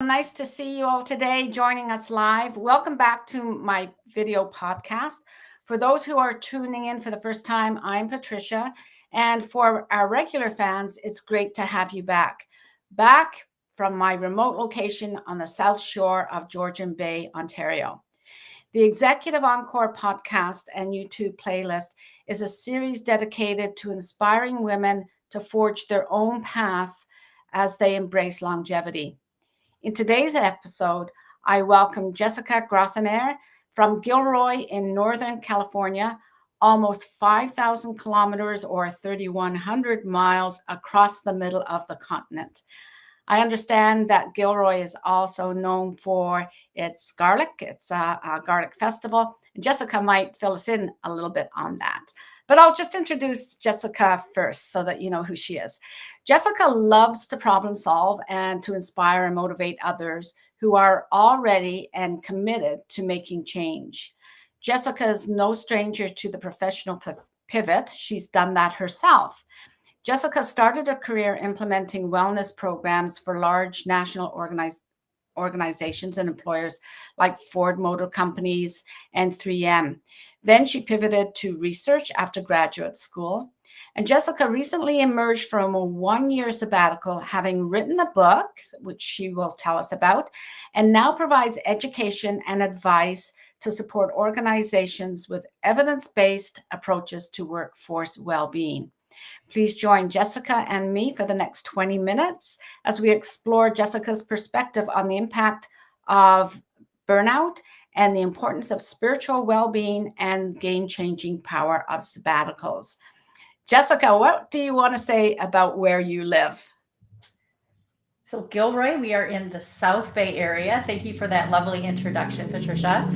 Nice to see you all today joining us live. Welcome back to my video podcast. For those who are tuning in for the first time, I'm Patricia. And for our regular fans, it's great to have you back from my remote location on the South Shore of Georgian Bay, Ontario. The Executive Encore podcast and YouTube playlist is a series dedicated to inspiring women to forge their own path as they embrace longevity. In today's episode, I welcome Jessica Grossmeier from Gilroy in Northern California, almost 5,000 kilometers or 3,100 miles across the middle of the continent. I understand that Gilroy is also known for its garlic. It's a garlic festival. Jessica might fill us in a little bit on that. But I'll just introduce Jessica first so that you know who she is. Jessica loves to problem solve and to inspire and motivate others who are already and committed to making change. Jessica is no stranger to the professional pivot. She's done that herself. Jessica started her career implementing wellness programs for large national organizations and employers like Ford Motor Companies and 3M. Then she pivoted to research after graduate school. And Jessica recently emerged from a 1-year sabbatical, having written a book, which she will tell us about, and now provides education and advice to support organizations with evidence-based approaches to workforce well-being. Please join Jessica and me for the next 20 minutes as we explore Jessica's perspective on the impact of burnout and the importance of spiritual well-being and game-changing power of sabbaticals. Jessica, what do you want to say about where you live? So Gilroy, we are in the South Bay area. Thank you for that lovely introduction, Patricia.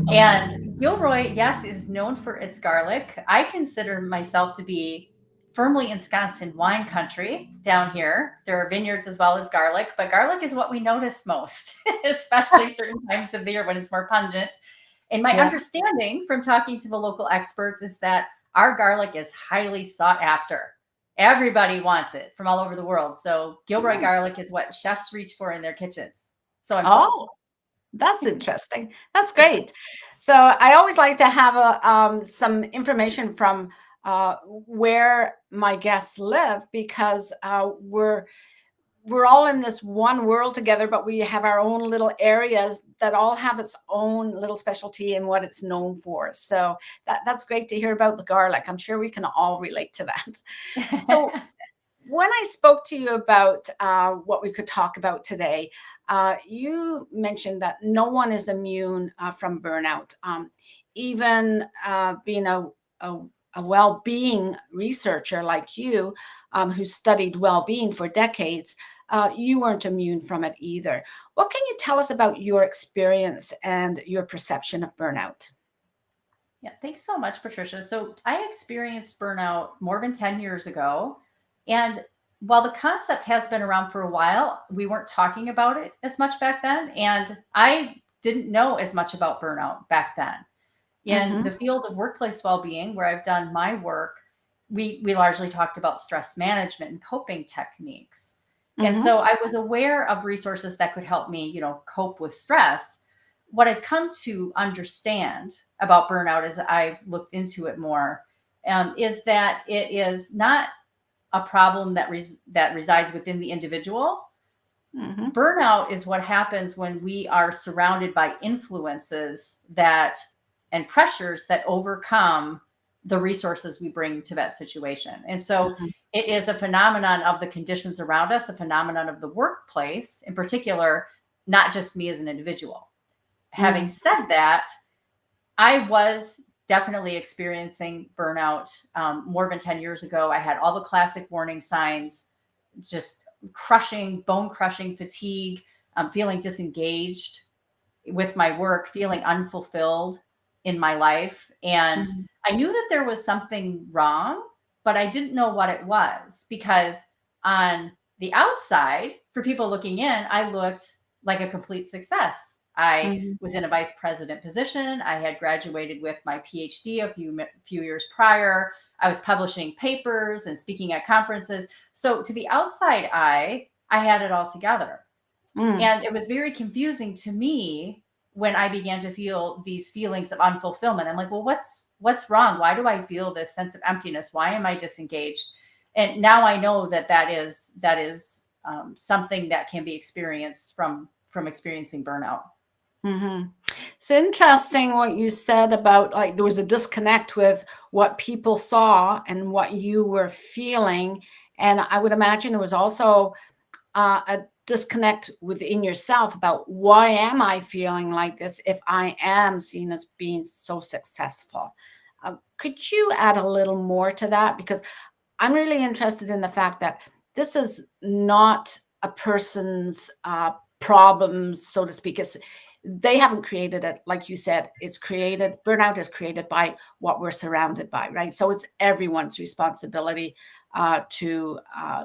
And Gilroy, yes, is known for its garlic. I consider myself to be firmly ensconced in wine country down here. There are vineyards as well as garlic, but garlic is what we notice most, especially certain times of the year when it's more pungent. And my understanding from talking to the local experts is that our garlic is highly sought after. Everybody wants it from all over the world. So Gilroy garlic is what chefs reach for in their kitchens. So I'm sold. That's interesting. That's great. So I always like to have some information from where my guests live because we're all in this one world together, but we have our own little areas that all have its own little specialty and what it's known for. So that's great to hear about the garlic. I'm sure we can all relate to that. So when I spoke to you about what we could talk about today, you mentioned that no one is immune from burnout. Even being a well-being researcher like you, who studied well-being for decades, you weren't immune from it either. What can you tell us about your experience and your perception of burnout? Yeah, thanks so much, Patricia. So I experienced burnout more than 10 years ago. And while the concept has been around for a while, we weren't talking about it as much back then. And I didn't know as much about burnout back then. In the field of workplace well-being, where I've done my work, we largely talked about stress management and coping techniques. And so I was aware of resources that could help me, cope with stress. What I've come to understand about burnout as I've looked into it more is that it is not a problem that resides within the individual. Burnout is what happens when we are surrounded by influences and pressures that overcome the resources we bring to that situation. And so it is a phenomenon of the conditions around us, a phenomenon of the workplace in particular, not just me as an individual. Having said that, I was definitely experiencing burnout more than 10 years ago. I had all the classic warning signs, just bone crushing fatigue, feeling disengaged with my work, feeling unfulfilled in my life. And I knew that there was something wrong, but I didn't know what it was because on the outside, for people looking in, I looked like a complete success. I was in a vice president position. I had graduated with my PhD a few years prior. I was publishing papers and speaking at conferences. So to the outside eye, I had it all together. Mm. And it was very confusing to me when I began to feel these feelings of unfulfillment. I'm like, well, what's wrong? Why do I feel this sense of emptiness? Why am I disengaged? And now I know that is something that can be experienced from experiencing burnout. Mm-hmm. It's interesting what you said about like there was a disconnect with what people saw and what you were feeling. And I would imagine there was also a disconnect within yourself about why am I feeling like this if I am seen as being so successful? Could you add a little more to that? Because I'm really interested in the fact that this is not a person's problems, so to speak. They haven't created it, like you said. It's created. Burnout is created by what we're surrounded by, right? So it's everyone's responsibility to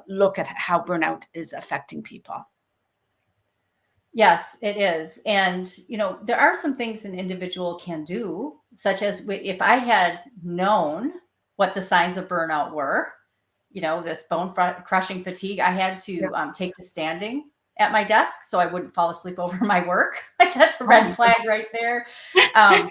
look at how burnout is affecting people. Yes, it is. And, there are some things an individual can do, such as if I had known what the signs of burnout were, this crushing fatigue, I had Yeah. to take to standing at my desk so I wouldn't fall asleep over my work. Like that's a red Oh, flag right there. Um,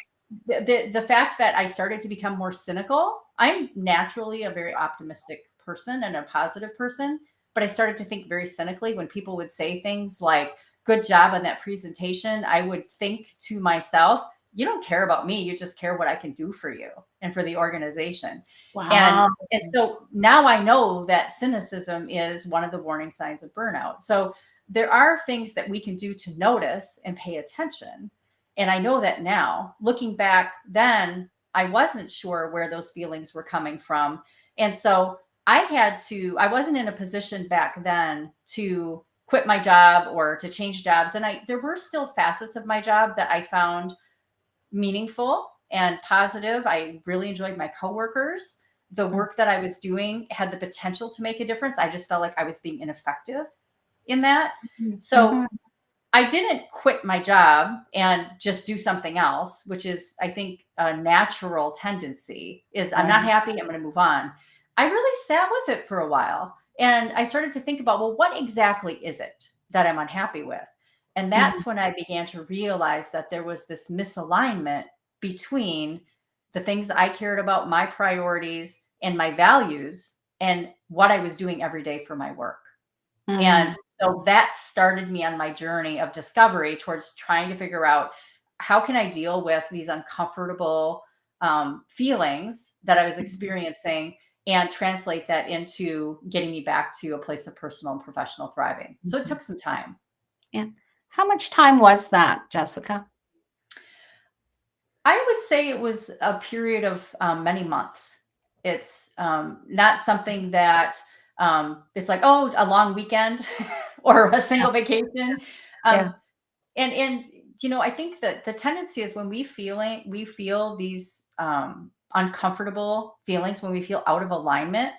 the fact that I started to become more cynical, I'm naturally a very optimistic person and a positive person, but I started to think very cynically when people would say things like, good job on that presentation. I would think to myself, you don't care about me. You just care what I can do for you and for the organization. And wow. and so now I know that cynicism is one of the warning signs of burnout. So there are things that we can do to notice and pay attention. And I know that now, looking back then, I wasn't sure where those feelings were coming from. And so I wasn't in a position back then to quit my job or to change jobs. And there were still facets of my job that I found meaningful and positive. I really enjoyed my coworkers. The work that I was doing had the potential to make a difference. I just felt like I was being ineffective in that. So Mhm. I didn't quit my job and just do something else, which is, I think, a natural tendency is I'm not Right. happy, I'm going to move on. I really sat with it for a while and I started to think about, well, what exactly is it that I'm unhappy with? And Mhm. that's when I began to realize that there was this misalignment between the things I cared about, my priorities and my values, and what I was doing every day for my work. And Mhm. so that started me on my journey of discovery towards trying to figure out how can I deal with these uncomfortable feelings that I was experiencing and translate that into getting me back to a place of personal and professional thriving. So it Mhm. took some time. Yeah. How much time was that, Jessica? I would say it was a period of many months. It's not something that it's like, oh, a long weekend or a Yeah. single vacation. Yeah. Um, and I think that the tendency is when we feel these uncomfortable feelings, when we feel out of alignment,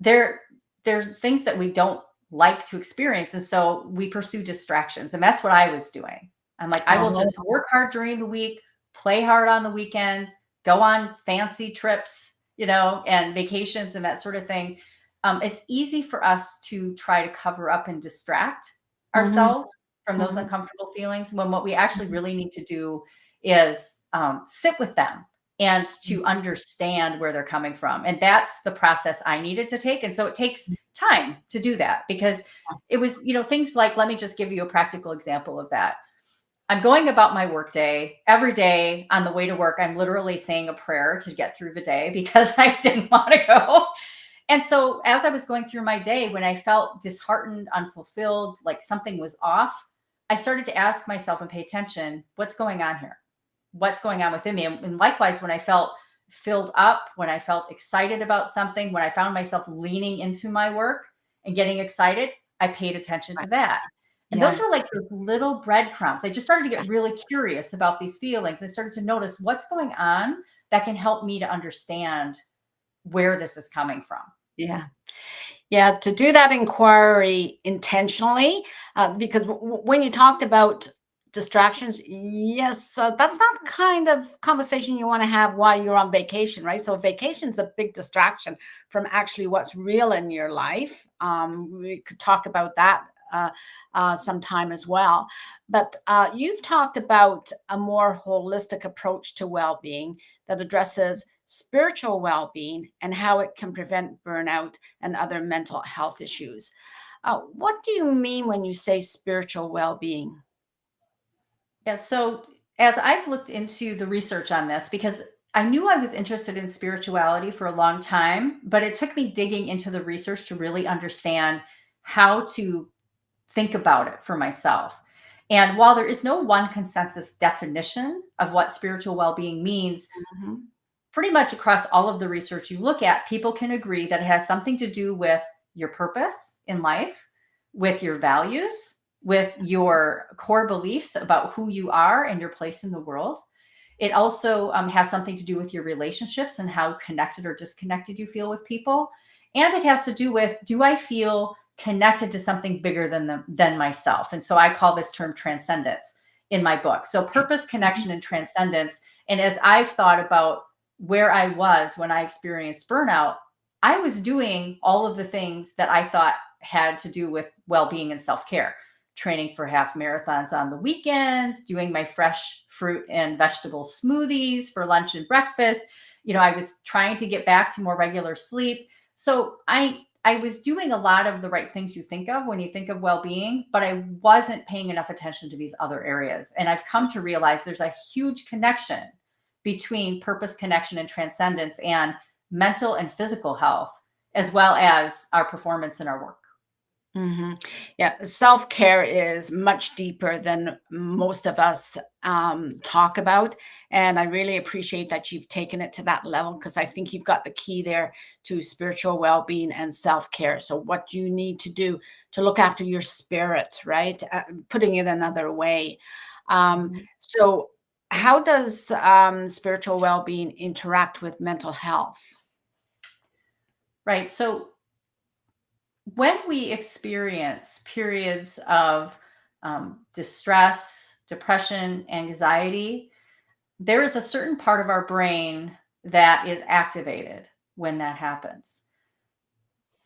there there's things that we don't like to experience, and so we pursue distractions, and that's what I was doing. I'm like, I will Oh. just work hard during the week, play hard on the weekends, go on fancy trips, and vacations and that sort of thing. It's easy for us to try to cover up and distract Mhm. ourselves from those Mhm. uncomfortable feelings when what we actually really need to do is sit with them and to Mhm. understand where they're coming from. And that's the process I needed to take. And so it takes time to do that because it was, things like, let me just give you a practical example of that. I'm going about my workday every day on the way to work. I'm literally saying a prayer to get through the day because I didn't want to go. And so as I was going through my day, when I felt disheartened, unfulfilled, like something was off, I started to ask myself and pay attention, what's going on here? What's going on within me? And likewise, when I felt filled up, when I felt excited about something, when I found myself leaning into my work and getting excited, I paid attention to Right. that. And those Yeah. are like those little breadcrumbs. I just started to get really curious about these feelings. I started to notice what's going on that can help me to understand where this is coming from. Yeah. Yeah, to do that inquiry intentionally, because when you talked about distractions, yes, that's not the kind of conversation you want to have while you're on vacation, right? So vacation's a big distraction from actually what's real in your life. We could talk about that some time as well. But you've talked about a more holistic approach to well-being that addresses spiritual well-being and how it can prevent burnout and other mental health issues. What do you mean when you say spiritual well-being? Yeah. So as I've looked into the research on this, because I knew I was interested in spirituality for a long time, but it took me digging into the research to really understand how to think about it for myself. And while there is no one consensus definition of what spiritual well being means, Mhm. pretty much across all of the research you look at, people can agree that it has something to do with your purpose in life, with your values, with your core beliefs about who you are and your place in the world. It also has something to do with your relationships and how connected or disconnected you feel with people. And it has to do with, do I feel connected to something bigger than myself? And so I call this term transcendence in my book. So purpose, Mhm. connection, and transcendence. And as I've thought about where I was when I experienced burnout, I was doing all of the things that I thought had to do with well-being and self-care, training for half marathons on the weekends, doing my fresh fruit and vegetable smoothies for lunch and breakfast. I was trying to get back to more regular sleep. So I was doing a lot of the right things you think of when you think of well-being, but I wasn't paying enough attention to these other areas. And I've come to realize there's a huge connection between purpose, connection, and transcendence and mental and physical health, as well as our performance in our work. Hmm. Yeah, self care is much deeper than most of us talk about. And I really appreciate that you've taken it to that level because I think you've got the key there to spiritual well being and self care. So, what you need to do to look after your spirit, right? Putting it another way. Mhm. So, how does spiritual well being interact with mental health? Right. So when we experience periods of distress, depression, anxiety, there is a certain part of our brain that is activated when that happens.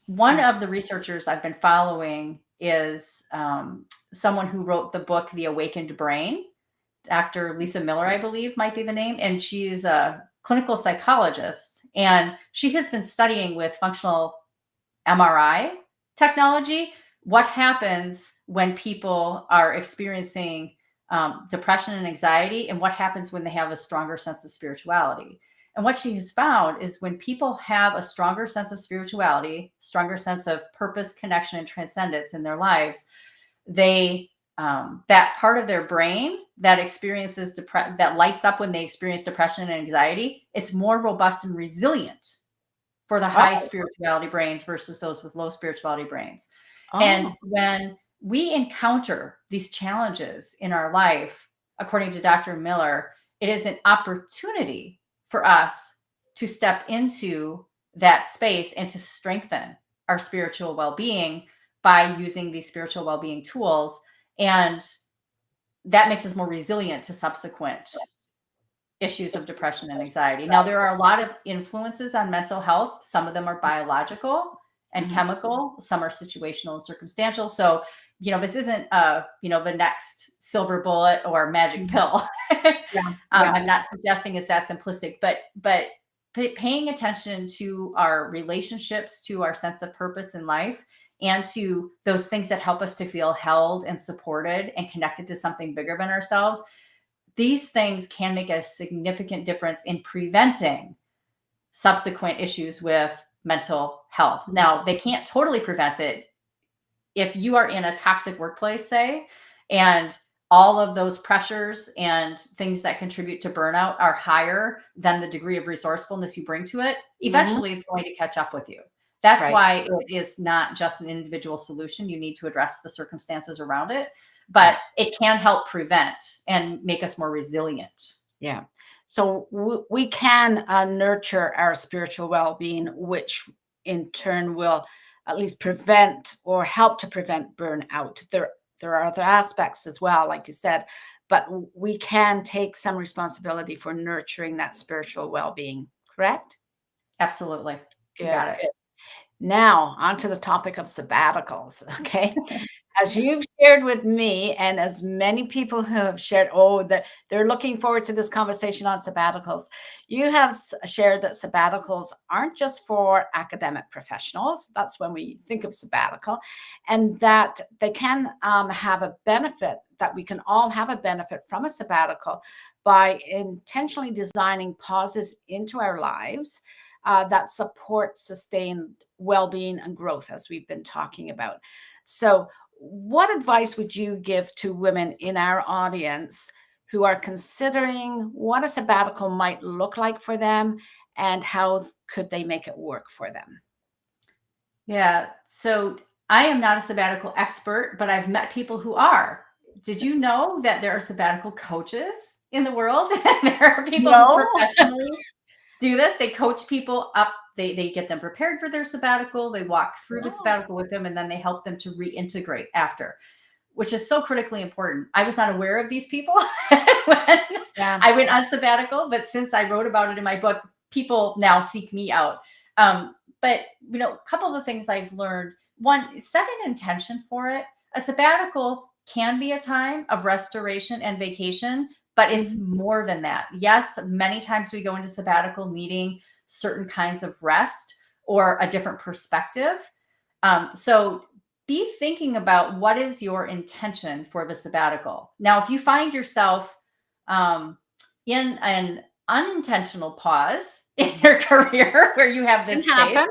One of the researchers I've been following is someone who wrote the book, The Awakened Brain. Dr. Lisa Miller, I believe, might be the name. And she's a clinical psychologist. And she has been studying with functional MRI technology what happens when people are experiencing depression and anxiety, and what happens when they have a stronger sense of spirituality. And what she has found is when people have a stronger sense of spirituality, stronger sense of purpose, connection, and transcendence in their lives, they that part of their brain that experiences that lights up when they experience depression and anxiety, it's more robust and resilient for the high Oh, spirituality brains versus those with low spirituality brains. oh, And when we encounter these challenges in our life, according to Dr. Miller, it is an opportunity for us to step into that space and to strengthen our spiritual well-being by using these spiritual well-being tools. And that makes us more resilient to subsequent issues of depression and anxiety. Now, there are a lot of influences on mental health. Some of them are biological and mhm. chemical, some are situational and circumstantial. So, this isn't the next silver bullet or magic Mhm. pill. Yeah, yeah. I'm not suggesting it's that simplistic, but paying attention to our relationships, to our sense of purpose in life, and to those things that help us to feel held and supported and connected to something bigger than ourselves, these things can make a significant difference in preventing subsequent issues with mental health. Mhm. Now, they can't totally prevent it. If you are in a toxic workplace, say, and all of those pressures and things that contribute to burnout are higher than the degree of resourcefulness you bring to it, Mhm. eventually it's going to catch up with you. That's Right. why it is not just an individual solution. You need to address the circumstances around it, Yeah. but it can help prevent and make us more resilient. Yeah. So we can nurture our spiritual well-being, which in turn will at least prevent or help to prevent burnout. There are other aspects as well, like you said, but we can take some responsibility for nurturing that spiritual well-being. Correct? Absolutely. You Good. got it. Good. Now, onto the topic of sabbaticals. Okay. as you've shared with me, and as many people who have shared, they're looking forward to this conversation on sabbaticals. You have shared that sabbaticals aren't just for academic professionals. That's when we think of sabbatical, and that they can have a benefit, that we can all have a benefit from a sabbatical by intentionally designing pauses into our lives that support sustained well-being and growth, as we've been talking about. So what advice would you give to women in our audience who are considering what a sabbatical might look like for them, and how could they make it work for them? Yeah. So I am not a sabbatical expert, but I've met people who are. Did you know that there are sabbatical coaches in the world? And there are people who No. professionally do this. They coach people up. They get them prepared for their sabbatical. They walk through the Wow. sabbatical with them, and then they help them to reintegrate after, which is so critically important. I was not aware of these people when Yeah. I went on sabbatical, but since I wrote about it in my book, people now seek me out. But a couple of the things I've learned: one, set an intention for it. A sabbatical can be a time of restoration and vacation, but it's more than that. Yes, many times we go into sabbatical needing certain kinds of rest or a different perspective. So be thinking about what is your intention for the sabbatical. Now, if you find yourself in an unintentional pause in your career where you have Can this space, happen.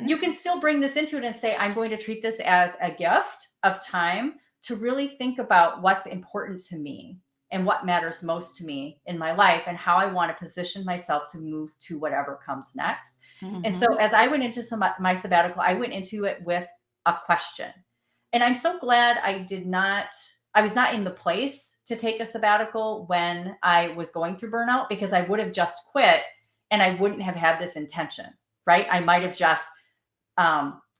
you can still bring this into it and say, I'm going to treat this as a gift of time to really think about what's important to me and what matters most to me in my life, and how I want to position myself to move to whatever comes next. And so as I went into my sabbatical, I went into it with a question. And I'm so glad I was not in the place to take a sabbatical when I was going through burnout, because I would have just quit and I wouldn't have had this intention, right? I might have just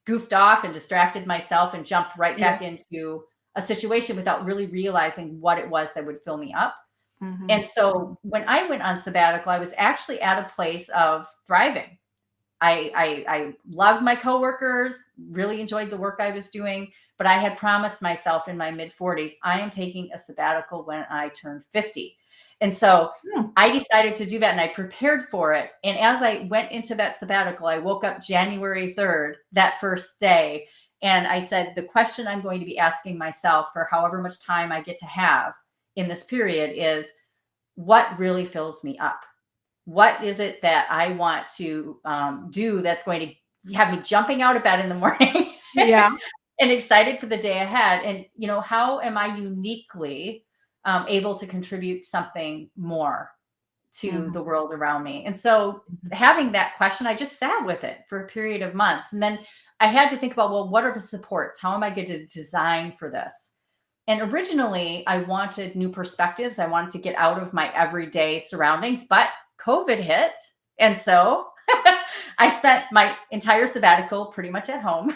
goofed off and distracted myself and jumped right back into a situation without really realizing what it was that would fill me up. And so when I went on sabbatical, I was actually at a place of thriving. I loved my coworkers, really enjoyed the work I was doing, but I had promised myself in my mid-40s, I am taking a sabbatical when I turn 50. And so I decided to do that, and I prepared for it. And as I went into that sabbatical, I woke up January 3rd, that first day, and I said, the question I'm going to be asking myself for however much time I get to have in this period is, what really fills me up? What is it that I want to do that's going to have me jumping out of bed in the morning Yeah. and excited for the day ahead? And, how am I uniquely able to contribute something more to the world around me? And so having that question, I just sat with it for a period of months. And then I had to think about, well, what are the supports? How am I going to design for this? And originally, I wanted new perspectives. I wanted to get out of my everyday surroundings, but COVID hit. And so I spent my entire sabbatical pretty much at home.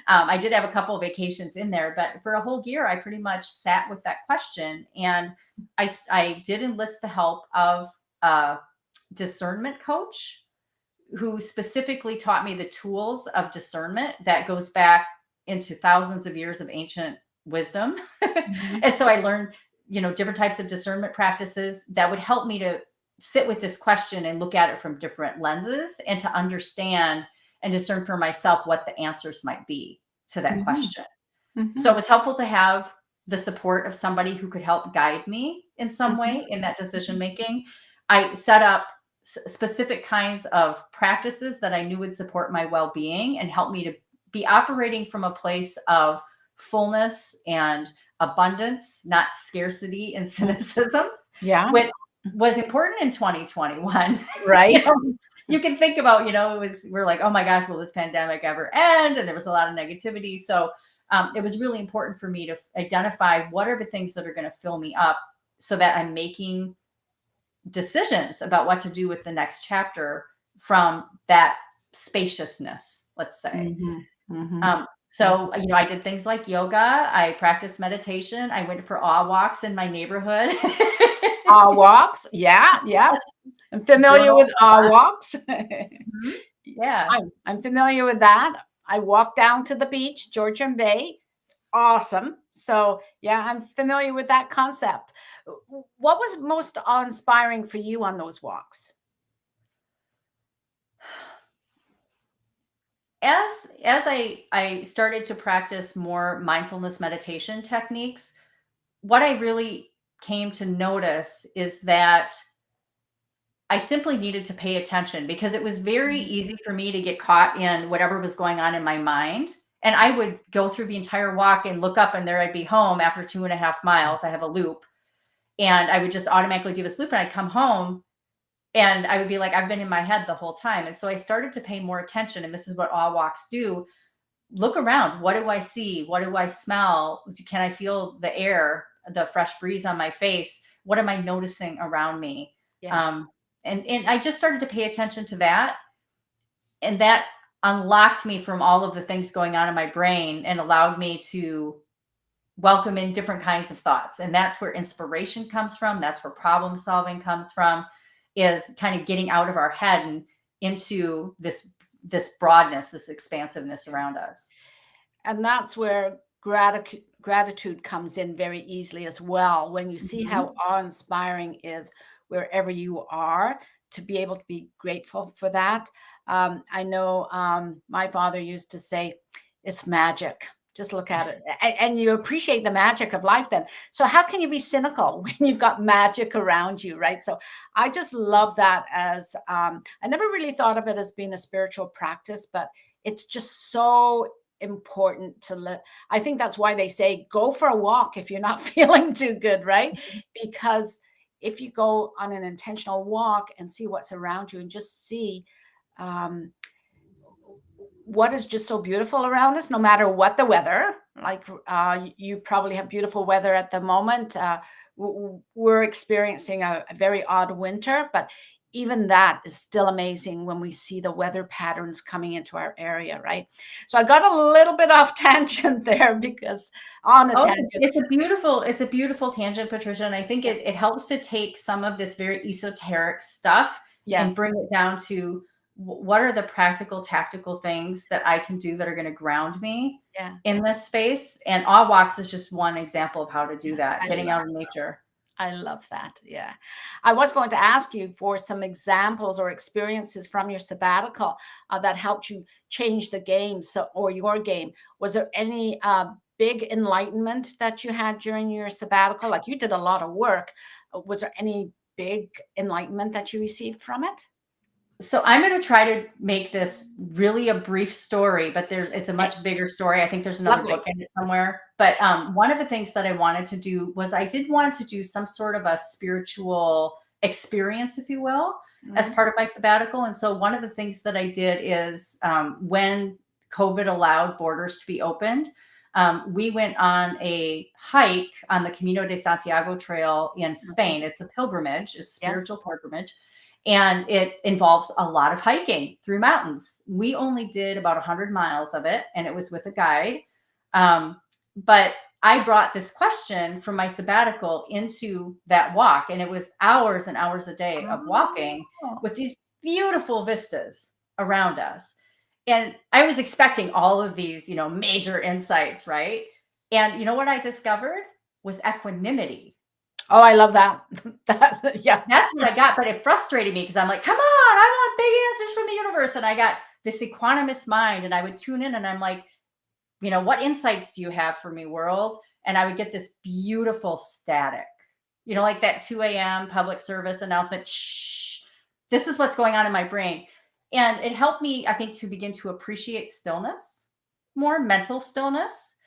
I did have a couple of vacations in there, but for a whole year, I pretty much sat with that question. And I did enlist the help of a discernment coach who specifically taught me the tools of discernment that goes back into thousands of years of ancient wisdom. And so I learned, different types of discernment practices that would help me to sit with this question and look at it from different lenses, and to understand and discern for myself what the answers might be to that question. So it was helpful to have the support of somebody who could help guide me in some way in that decision making. I set up specific kinds of practices that I knew would support my well-being and help me to be operating from a place of fullness and abundance, not scarcity and cynicism, which was important in 2021. Right. You can think about, we're like, oh my gosh, will this pandemic ever end? And there was a lot of negativity. So it was really important for me to identify what are the things that are going to fill me up, so that I'm making decisions about what to do with the next chapter from that spaciousness, let's say. So, I did things like yoga. I practiced meditation. I went for awe walks in my neighborhood. Awe walks. Yeah. I'm familiar with awe walks. Yeah. I'm familiar with that. I walked down to the beach, Georgian Bay, Awesome. So, yeah, I'm familiar with that concept. What was most awe-inspiring for you on those walks? As I started to practice more mindfulness meditation techniques, what I really came to notice is that I simply needed to pay attention because it was very Mhm. easy for me to get caught in whatever was going on in my mind. And I would go through the entire walk and look up, and there I'd be home after 2.5 miles. I have a loop, and I would just automatically do this loop, and I'd come home and I would be like, I've been in my head the whole time. And so I started to pay more attention. And this is what all walks do. Look around. What do I see? What do I smell? Can I feel the air, the fresh breeze on my face? What am I noticing around me? Yeah. Um, and I just started to pay attention to that. And that unlocked me from all of the things going on in my brain and allowed me to welcome in different kinds of thoughts. And that's where inspiration comes from. That's where problem solving comes from, is kind of getting out of our head and into this broadness, this expansiveness around us. And that's where gratitude comes in very easily as well. When you see how Mhm. awe-inspiring is wherever you are, to be able to be grateful for that. I know my father used to say, "It's magic. Just look at it." And you appreciate the magic of life then. So how can you be cynical when you've got magic around you, right? So I just love that as I never really thought of it as being a spiritual practice, but it's just so important to let. I think that's why they say go for a walk if you're not feeling too good, right? Because if you go on an intentional walk and see what's around you and just see um, what is just so beautiful around us, no matter what the weather. Like you probably have beautiful weather at the moment. We're experiencing a very odd winter, but even that is still amazing when we see the weather patterns coming into our area, right? So I got a little bit off tangent there because on a Oh, tangent. it's a beautiful tangent, Patricia. And I think Yeah. it helps to take some of this very esoteric stuff and Yes. bring it down to what are the practical, tactical things that I can do that are going to ground me Yeah. in this space. And Awe Walks is just one example of how to do Yeah. that, I getting love out in nature. I love that. Yeah. I was going to ask you for some examples or experiences from your sabbatical that helped you change the game, so, or your game. Was there any big enlightenment that you had during your sabbatical? Like you did a lot of work. Was there any big enlightenment that you received from it? So I'm going to try to make this really a brief story, but it's a Okay. much bigger story. I think there's another Lovely. book in it somewhere. But one of the things that I wanted to do was I did want to do some sort of a spiritual experience, if you will, as Mhm. part of my sabbatical. And so one of the things that I did is when COVID allowed borders to be opened, we went on a hike on the Camino de Santiago trail in Okay. Spain. It's a pilgrimage, it's a Yes. spiritual pilgrimage, and it involves a lot of hiking through mountains. We only did about 100 miles of it, and it was with a guide. But I brought this question from my sabbatical into that walk, and it was hours and hours a day of walking Oh, with these beautiful vistas around us. And I was expecting all of these, major insights, right? And you know what I discovered was equanimity. oh, I love that. That, yeah. That's what I got, but it frustrated me because I'm like, "Come on, I want big answers from the universe." And I got this equanimous mind, and I would tune in and I'm like, "What insights do you have for me, world?" And I would get this beautiful static. Like that 2 a.m. public service announcement. Shh. This is what's going on in my brain. And it helped me, I think, to begin to appreciate stillness, more mental stillness,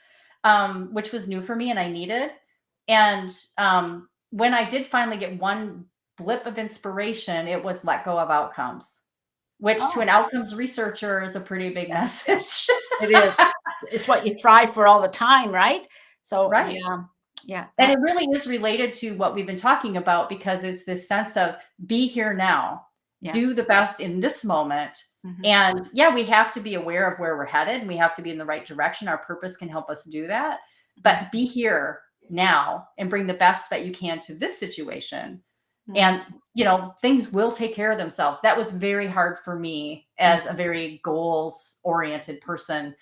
which was new for me and I needed. And when I did finally get one blip of inspiration, it was let go of outcomes, which to Oh, an outcomes researcher is a pretty big yes. message. It is. It's what you strive for all the time, right? So Right. yeah, yeah, And that it really is related to what we've been talking about because it's this sense of be here now, yeah. do the best in this moment. Mhm. And yeah, we have to be aware of where we're headed and we have to be in the right direction. Our purpose can help us do that. Mhm. But be here now and bring the best that you can to this situation. Mhm. And, things will take care of themselves. That was very hard for me Mhm. as a very goals oriented person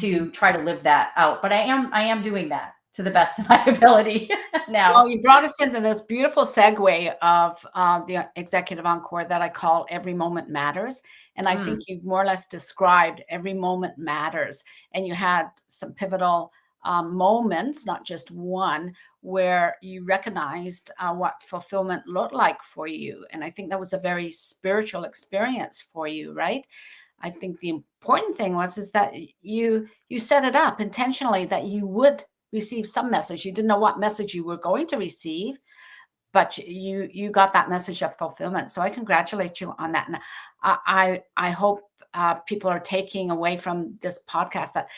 to try to live that out. But I am doing that to the best of my ability now. Well, you brought us into this beautiful segue of the executive encore that I call Every Moment Matters. And I think you've more or less described every moment matters. And you had some pivotal moments, not just one, where you recognized what fulfillment looked like for you. And I think that was a very spiritual experience for you, right? I think the important thing is that you set it up intentionally that you would receive some message. You didn't know what message you were going to receive, but you got that message of fulfillment. So I congratulate you on that. And I hope people are taking away from this podcast that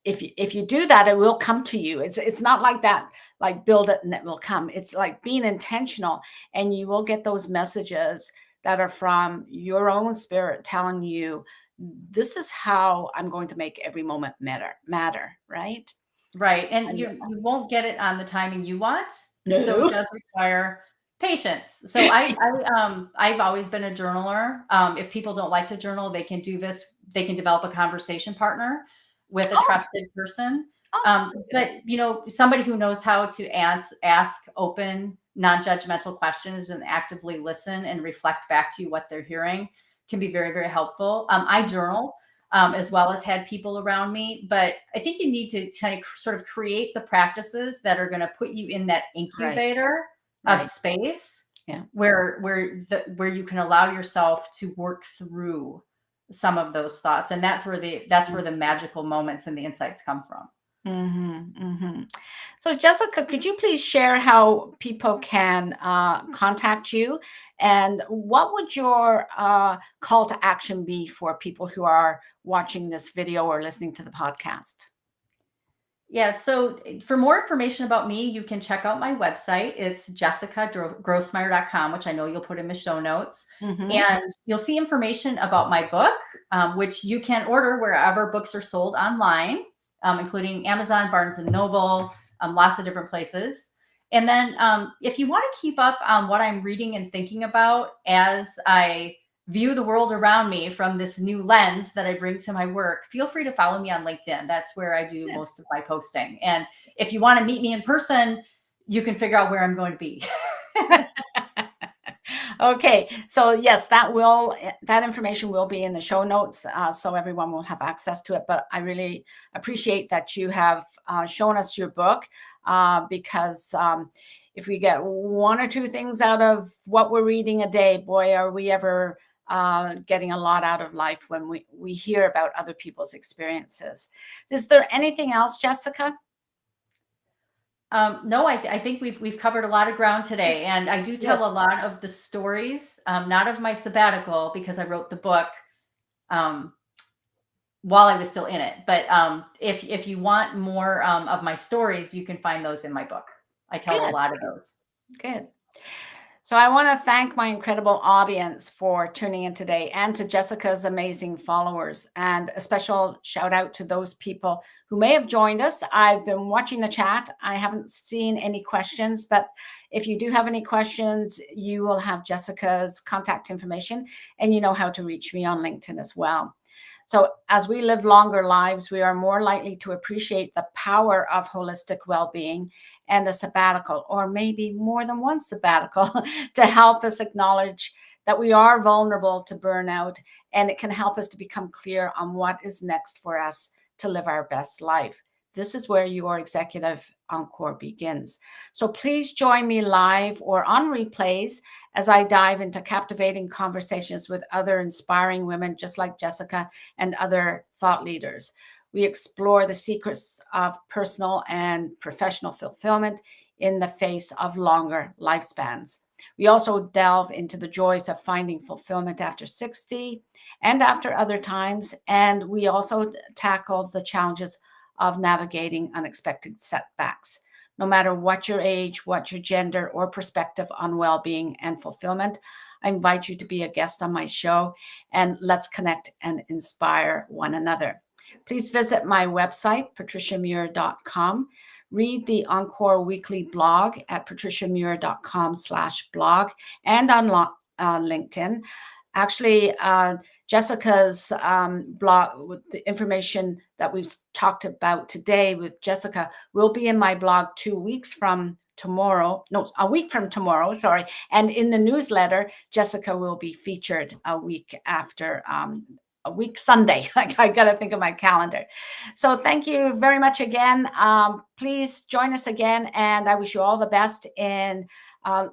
if you do that, it will come to you. It's not like that, like build it and it will come. It's like being intentional, and you will get those messages that are from your own spirit telling you, this is how I'm going to make every moment matter, right? Right. And you won't get it on the timing you want. No. So it does require patience. So I've always been a journaler. If people don't like to journal, they can do this. They can develop a conversation partner with a trusted person. But somebody who knows how to ask open, non-judgmental questions and actively listen and reflect back to you what they're hearing can be very, very helpful. I journal. As well as had people around me. But I think you need to kind of sort of create the practices that are going to put you in that incubator of space where you can allow yourself to work through some of those thoughts. And that's where the magical moments and the insights come from. So Jessica, could you please share how people can contact you, and what would your call to action be for people who are watching this video or listening to the podcast? Yeah. So for more information about me, you can check out my website. It's jessicagrossmeier.com, which I know you'll put in the show notes. And you'll see information about my book, which you can order wherever books are sold online, including Amazon, Barnes and Noble, lots of different places. And then if you want to keep up on what I'm reading and thinking about as I view the world around me from this new lens that I bring to my work, feel free to follow me on LinkedIn. That's where I do most of my posting. And if you want to meet me in person, you can figure out where I'm going to be. Okay. So yes, that information will be in the show notes, so everyone will have access to it. But I really appreciate that you have shown us your book, because if we get one or two things out of what we're reading a day, boy, are we ever getting a lot out of life when we hear about other people's experiences. Is there anything else, Jessica? No, I think we've covered a lot of ground today, and I do tell a lot of the stories, not of my sabbatical because I wrote the book while I was still in it. But if you want more of my stories, you can find those in my book. I tell a lot of those. Good. So I want to thank my incredible audience for tuning in today, and to Jessica's amazing followers, and a special shout out to those people who may have joined us. I've been watching the chat. I haven't seen any questions, but if you do have any questions, you will have Jessica's contact information, and you know how to reach me on LinkedIn as well. So as we live longer lives, we are more likely to appreciate the power of holistic well-being and a sabbatical, or maybe more than one sabbatical, to help us acknowledge that we are vulnerable to burnout, and it can help us to become clear on what is next for us to live our best life. This is where your executive encore begins. So please join me live or on replays as I dive into captivating conversations with other inspiring women just like Jessica and other thought leaders. We explore the secrets of personal and professional fulfillment in the face of longer lifespans. We also delve into the joys of finding fulfillment after 60 and after other times. And we also tackle the challenges of navigating unexpected setbacks. No matter what your age, what your gender, or perspective on well-being and fulfillment, I invite you to be a guest on my show, and let's connect and inspire one another. Please visit my website, patriciamuir.com. Read the Encore Weekly blog at patriciamuir.com/blog, and on LinkedIn. Actually, Jessica's blog, with the information that we've talked about today with Jessica, will be in my blog 2 weeks from tomorrow. No, a week from tomorrow, sorry. And in the newsletter, Jessica will be featured a week after, a week Sunday. I got to think of my calendar. So thank you very much again. Please join us again. And I wish you all the best in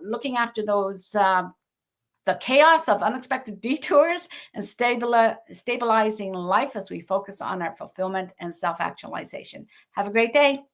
looking after those the chaos of unexpected detours and stabilizing life as we focus on our fulfillment and self-actualization. Have a great day.